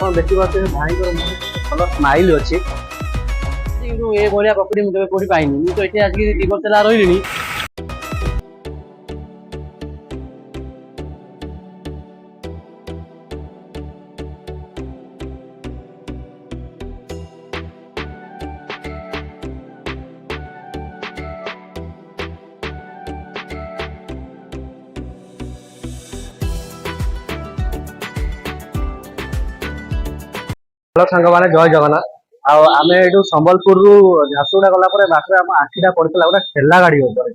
ଆପଣ ଦେଖିପାରୁଥିବେ ଭାଇଙ୍କର ମୁହଁରେ ଭଲ ସ୍ମାଇଲ ଅଛି, କିନ୍ତୁ ଏ ଭଳିଆ ପକୁଡି ମୁଁ କେବେ କୋଉଠି ପାଇନି। ମୁଁ ତ ଏଠି ଆଜିକି 2 ବର୍ଷ ହେଲା ରହିଲିଣି। हेलो सांग मैंने जय जगन्नाथ। आउ आम यू संबलपुर झारसुगुड़ा गला बाटे आम आखिटा पड़ता गोटे ठेला गाड़ी उपर।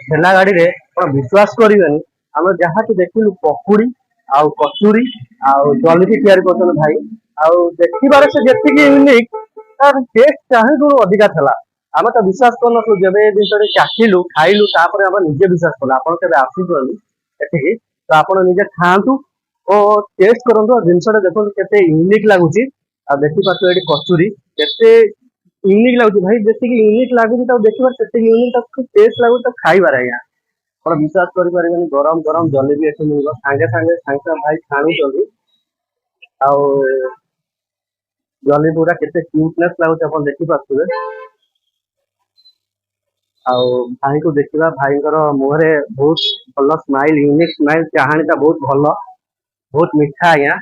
ठेला गाड़ी रे आप विश्वास करेंगे आम जहाँ कि देखिलु पकुड़ी आउ कचुरी आउ जलेबी तैयारी कर भाई आउ देखिबार से जी यूनिक तार टेस्ट चाहे अधिका था। आम तो विश्वास करन जब जिन चाखिलु खाइलु तापर आम निजे विश्वास कलु। आप आसिक तो आप निजे खातु और टेस्ट करूँ जिनसा देखो के यूनिक लगुच। आ देखी पार्थ ये कचुरी केते यूनिक लगुच भाई, जी यूनिक लगुच देखिए से यूनिक टेस्ट लगुच खाइबार। आज्ञा आप विश्वास करें गरम गरम जलेबी एसे मिल सागे सागे सागे भाई छाणुंट आउ जलेबी गुड़ा केते क्यूटनेस लगुच आप देखी पार्थे। आउ भाई को देखा भाई मुहरे बहुत भल स्माइल यूनिक स्माइल चाहानीटा बहुत भल बहुत मीठा। आज्ञा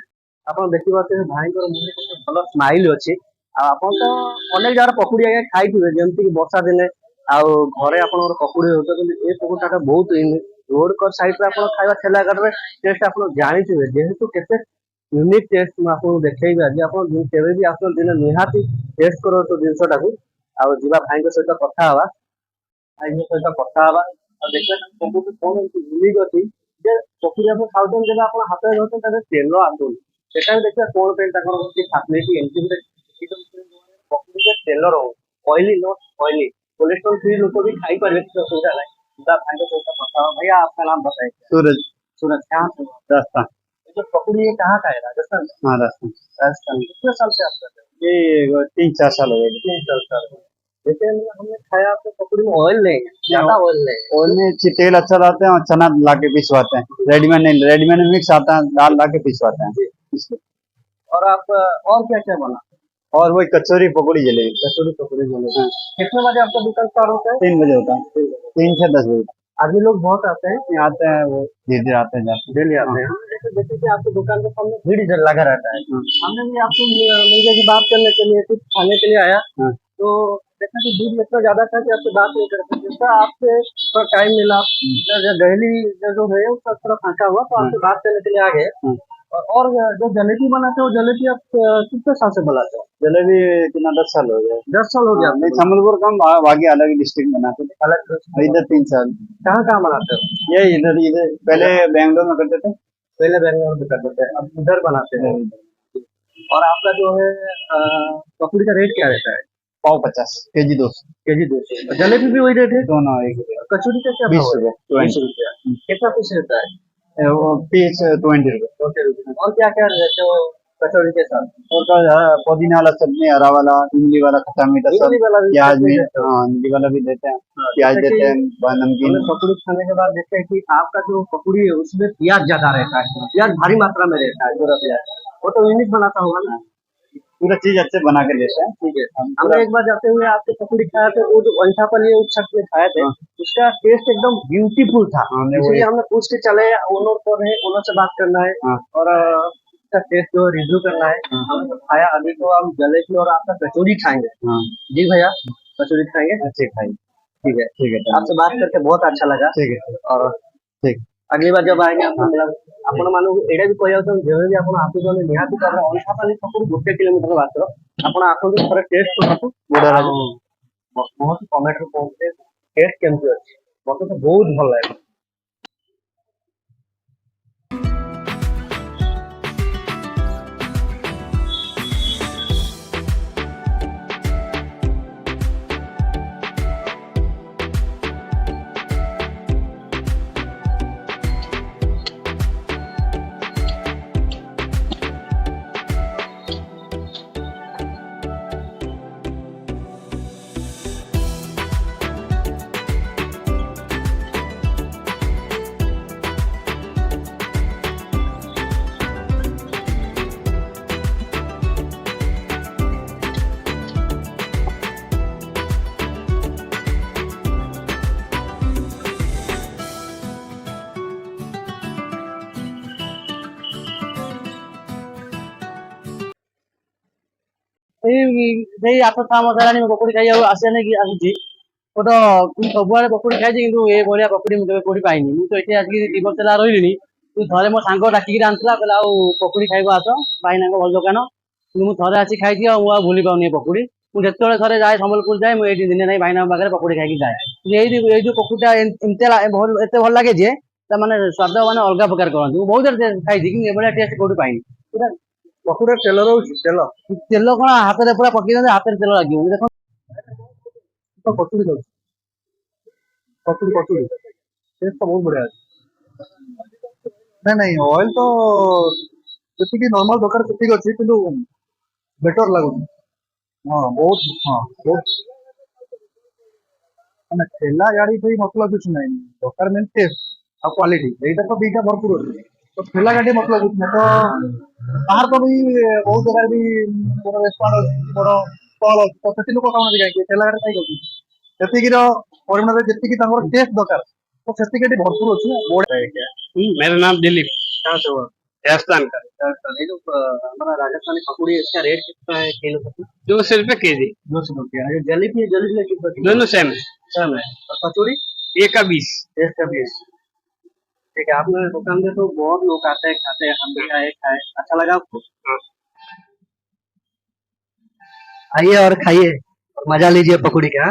आप देखी पार्थे भाई मुहरे भल स्माइल अच्छी। आप तो अनेक जगह पकुड़ी आज्ञा खाई जमी वर्षा दिने आउ घरे आप पकुड़ी हो ये पकुड़ाटा बहुत रोड कर साइड आप खाଇବା ठेला गाड़ी टेस्ट आप जानी जेहेतु केते यूनिक टेस्ट मुझे आपको देखी आज आप भी आस दिन निहाती टेस्ट करो जिनसा आउ जा भाई सहित कथा भाई सहित कथा देखिए सबूत कौन यूनिक अच्छी जे पकुड़ी आप खाऊ जब आप हाथ में धरते तेल आसुन सेटा भी देखिए कौन फैसिलिटी एमती पकुड़ी तेल रो oily not oily cholesterol free लोग भी खाई पारे असुविधा नहीं। भाई सहित कथा भैया आपका नाम बताइए। सूरज। सूरज कहाँ से? राजस्थान। जो पकुड़ी ये कहाँ का है? राजस्थान। हाँ राजस्थान। राजस्थान कितने साल से आप कर रहे हैं? ये 3-4 साल हो गए। 3-4 साल। जैसे हमने खाया आपको पकड़ी में ऑयल नहीं ज्यादा ऑयल नहीं ऑयल में तेल अच्छा रहते हैं और चना ला के पिसवाते हैं। रेडीमेड नहीं, रेडीमेड में मिक्स आता है, दाल ला के पिसवाते हैं इसलिए। और आप और क्या क्या बना? और वही कचौरी पकौड़ी जलेबी। कचौरी पकौड़ी जलेबी। कितने बजे आपका दुकान स्टार्ट होता है? 3 बजे होता है, 3 से 10 बजे। आदमी लोग बहुत आते हैं आते हैं वो धीरे आते हैं जाते डेली आते हैं। जैसे कि आपकी दुकान के सामने भीड़ लगा रहता है। हमने भी आपसे मुझे की बात करने के लिए कुछ खाने के लिए आया तो देखा कि भीड़ इतना ज्यादा था कि आपसे बात नहीं कर सकते। जैसा आपसे थोड़ा टाइम मिला डेली जो है उसका थोड़ा फांका हुआ तो आपसे बात करने के लिए आ गए। और जो जलेबी बनाते हो जलेबी आप कितने साल से बनाते हो? जलेबी कितना 10 साल हो गया। 10 साल हो गया। नहीं संबलपुर कम बाकी अलग डिस्ट्रिक्ट बनाते थे। अलग इधर 3 साल। कहाँ कहाँ बनाते हो? ये इधर इधर पहले बेंगलोर में करते थे। पहले बेंगलोर में करते थे अब इधर बनाते हैं। और आपका जो है पकौड़ी का रेट क्या रहता है? पाव 50 केजी 200 केजी 200। जलेबी भी वही रेट है? दोनों एक। कचौरी का क्या 20 रुपये। 20 रुपया। कितना पीस रहता है? वो पीस 20 रुपये। 20 रुपये। और क्या क्या रहते हो कचौड़ी के साथ? और पुदीना वाला चटनी, हरा वाला, इमली वाला, खट्टा मीठा सब, प्याज भी। हाँ इमली वाला भी देते हैं, प्याज देते हैं, नमकीन। पकौड़ी खाने के बाद देखते हैं कि आपका जो पकौड़ी है उसमें प्याज ज्यादा रहता है, प्याज भारी मात्रा में रहता है। पूरा प्याज वो तो यूनिक बनाता होगा ना, पूरा चीज अच्छे बना के देते हैं। ठीक है। हमने एक बार जाते हुए आपके पकौड़ी खाया थे, वो जो अंठा पली उस छत में खाए थे उसका टेस्ट एकदम ब्यूटीफुल था। इसलिए हमने पूछ के चले ओनर को है, ओनर से बात करना है और इसका टेस्ट जो रिव्यू करना है। हमने खाया, अभी तो हम जलेबी और आपका कचौरी खाएंगे। जी भैया कचौरी खाएंगे? अच्छे खाएंगे। ठीक है ठीक है। आपसे बात करके बहुत अच्छा लगा। ठीक है और ठीक अगली बार जब आएंगे आपण मानक एटा भी कह जब भी आप आसुन निहाती अंठा पाली छकू 1 किलोमीटर बात आप आसतु थोड़े टेस्ट करतु बहुत कमेंट पहुंचे टेस्ट केमती अच्छी मत तो बहुत भल लगे। ସେଇ 8-9 ମାସ ହେଲାଣି ମୁଁ ପକୁଡି ଖାଇବାକୁ ଆସୁଛି ମୁଁ ତ ସବୁଆଡେ ପକୁଡି ଖାଇଛି କିନ୍ତୁ ଏ ଭଳିଆ ପକୁଡି ମୁଁ କେବେ କୋଉଠି ପାଇନି। ମୁଁ ତ ଏଠି ଆସିକି 2 ବର୍ଷ ହେଲା ରହିଲିଣି କିନ୍ତୁ ଥରେ ମୋ ସାଙ୍ଗ ଡାକିକି ଆଣିଥିଲା କହିଲା ଆଉ ପକୁଡି ଖାଇବାକୁ ଆସ ଭାଇନାଙ୍କ ଭଲ ଦୋକାନ। କିନ୍ତୁ ମୁଁ ଥରେ ଆସି ଖାଇଛି ଆଉ ମୁଁ ଆଉ ଭୁଲି ପାରୁନି ଏ ପକୁଡି। ମୁଁ ଯେତେବେଳେ ଥରେ ଯାଏ ସମ୍ବଲପୁର ଯାଏ ମୁଁ ଏଇଠି ଦିନେ ନାଇଁ ଭାଇନାଙ୍କ ପାଖରେ ପକୁଡି ଖାଇକି ଯାଏ। କିନ୍ତୁ ଏଇ ଯୋଉ ପକୁଡିଟା ଏତେ ଭଲ ଲାଗେ ଯେ ତା ମାନେ ସ୍ୱାଦ ମାନେ ଅଲଗା ପ୍ରକାର କରନ୍ତି। ମୁଁ ବହୁତ ଖାଇଛି କିନ୍ତୁ ଏଭଳିଆ ଟେଷ୍ଟ କୋଉଠି ପାଇନି। ପୁରା ପକୁଡିର ତେଲ ରହୁଛି ତେଲ କଣ ହାତରେ ପୁରା ପକେଇ ଦିଅନ୍ତି ହାତରେ ତେଲ ଲାଗିବ। ଦେଖ କଚୁଡ଼ି ଦଉଛି କଚୁଡ଼ି ଟେଷ୍ଟ ତ ବହୁତ ବଢିଆ ଅଛି। ନାଇଁ ନାଇଁ ଅଏଲ ତ ଯେତିକି ନର୍ମାଲ ଦରକାର ସେତିକି ଅଛି କିନ୍ତୁ ବେଟର ଲାଗୁଛି। ହଁ ବହୁତ ମାନେ ଠେଲା ଗାଡି ସେଇ ମସଲା କିଛି ନାହିଁ ଦରକାର ମେନ୍ ଟେଷ୍ଟ ଆଉ କ୍ୱାଲିଟି ଏଇଟା ତ ଦିଟା ଭରପୁର ଅଛି। ତ ଠେଲା ଗାଡି ମସଲା କିଛି ନାହିଁ ତ ବାହାର ତ ବି ବହୁତ ଜାଗାରେ ବି ବଡ ରେଷ୍ଟୁରାଣ୍ଟ ଅଛି ବଡ ଷ୍ଟଲ ଅଛି ତ ସେଠି ଲୋକ ଖାଉନାହାନ୍ତି କାହିଁକି ଠେଲା ଗାଡି ଖାଇ ଯାଉଛନ୍ତି। ସେତିକିର ପରିମାଣରେ ଯେତିକି ତାଙ୍କର ଟେଷ୍ଟ ଦରକାର तो सेफ्टी के लिए भरपूर होती है बोर्ड है क्या। मेरा नाम दिलीप। कहाँ से हुआ? राजस्थान का। राजस्थान ये जो हमारा राजस्थानी पकौड़ी है इसका रेट कितना है किलो प्रति? 200 रुपये kg। 200 रुपया ये जलेबी कितना? दोनों सेम है और कचौड़ी 1 का 20। 1 का 20 ठीक है। आपने दुकान में तो बहुत लोग आते हैं खाते हैं हम भी आए खाए अच्छा लगा आपको? हाँ। आइए और खाइए और मजा लीजिए पकौड़ी का।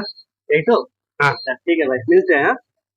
यही तो हाँ ठीक है भाई मिलते हैं।